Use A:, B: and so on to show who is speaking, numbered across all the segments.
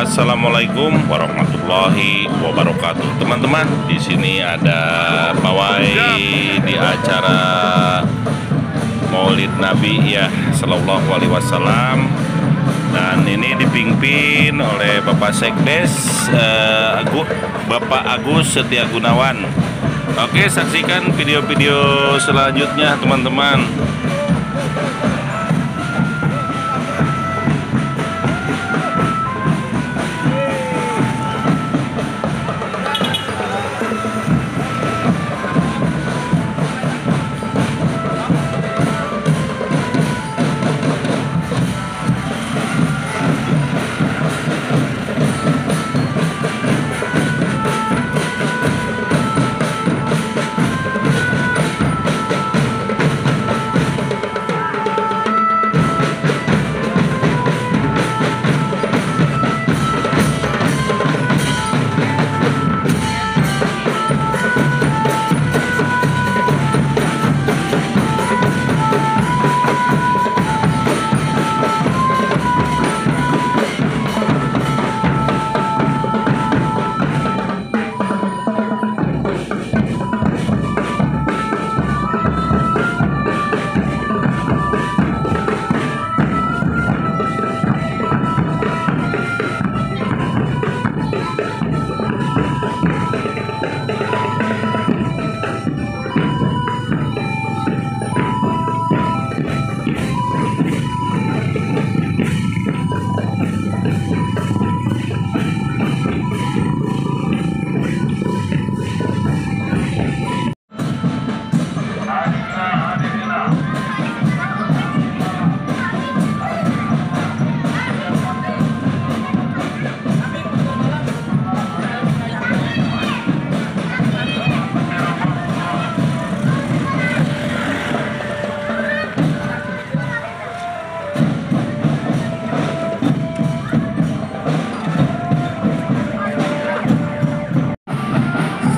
A: Assalamualaikum warahmatullahi wabarakatuh. Teman-teman, di sini ada pawai di acara Maulid Nabi ya Sallallahu Alaihi Wasallam, dan ini dipimpin oleh Bapak Sekdes Bapak Agus Setia Gunawan. Oke, saksikan video-video selanjutnya teman-teman.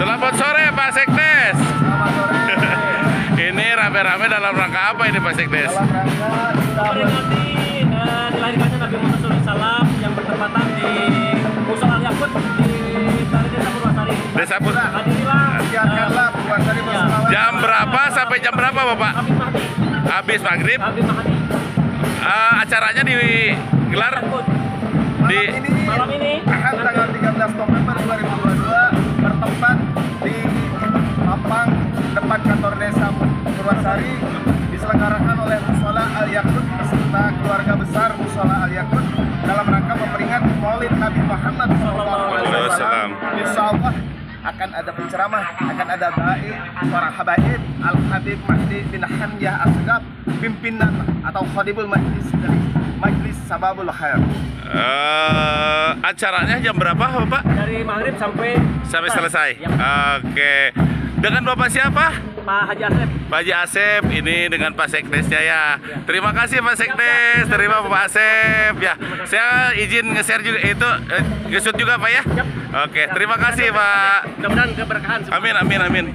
A: Selamat sore Pak Sekdes. Ini rame-rame dalam rangka apa ini Pak Sekdes?
B: Dalam rangka memperingati dilahirkannya Nabi Muhammad SAW yang bertepatan di Musola Al-Yakut di Desa Purwasari.
A: Desa Purwasari.
B: Hadirilah,
C: Biarkanlah Purwasari berselawat.
A: Jam berapa sampai jam berapa Bapak?
B: Habib Mahdi.
A: Habis maghrib.
B: Habib Mahdi.
A: Acaranya digelar di
B: Malam ini
C: Ahad tanggal 13 November 2022 bertempat di lapang depan kantor desa Purwasari, diselenggarakan oleh Musola Al-Yakut beserta keluarga besar Musola Al-Yakut dalam rangka memperingati Maulid Nabi Muhammad SAW. Insya Allah akan ada penceramah, akan ada dai, seorang habaib Al-Habib Mahdi bin Hamzah Asgab, pimpinan atau khadibul majlis dari Majlis Sababul Khair.
A: Acaranya jam berapa Bapak?
B: dari maghrib sampai
A: Selesai.
B: Ya.
A: Oke. Dengan Bapak siapa?
B: Pak Haji Asep.
A: Pak Haji Asep, ini dengan Pak Sekdesnya ya. Terima kasih Pak Sekdes, terima Pak Asep ya. Saya izin nge-share juga itu, nge-shoot juga Pak ya.
B: Yap.
A: Oke, terima kasih Pak.
B: Mudah-mudahan keberkahan semua.
A: Amin, amin, amin.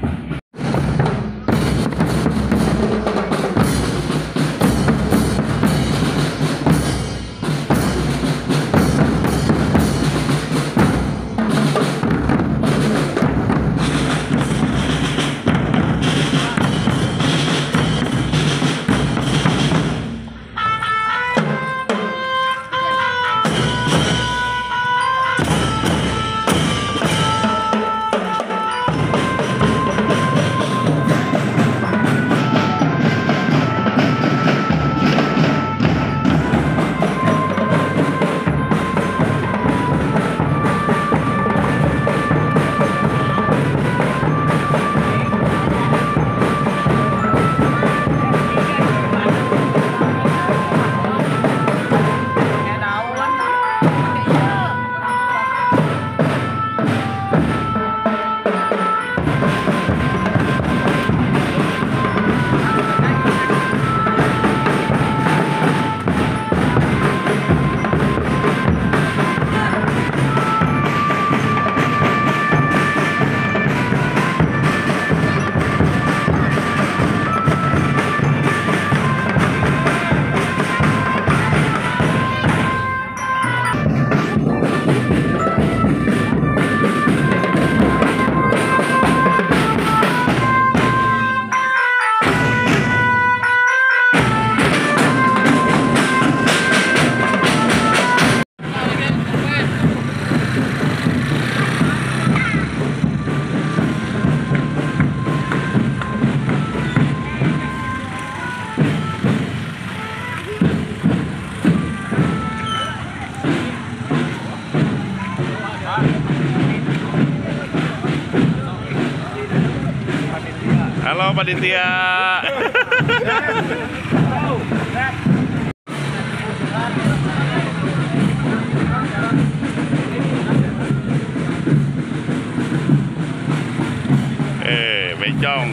A: Halo panitia. Bencong.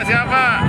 A: Siapa?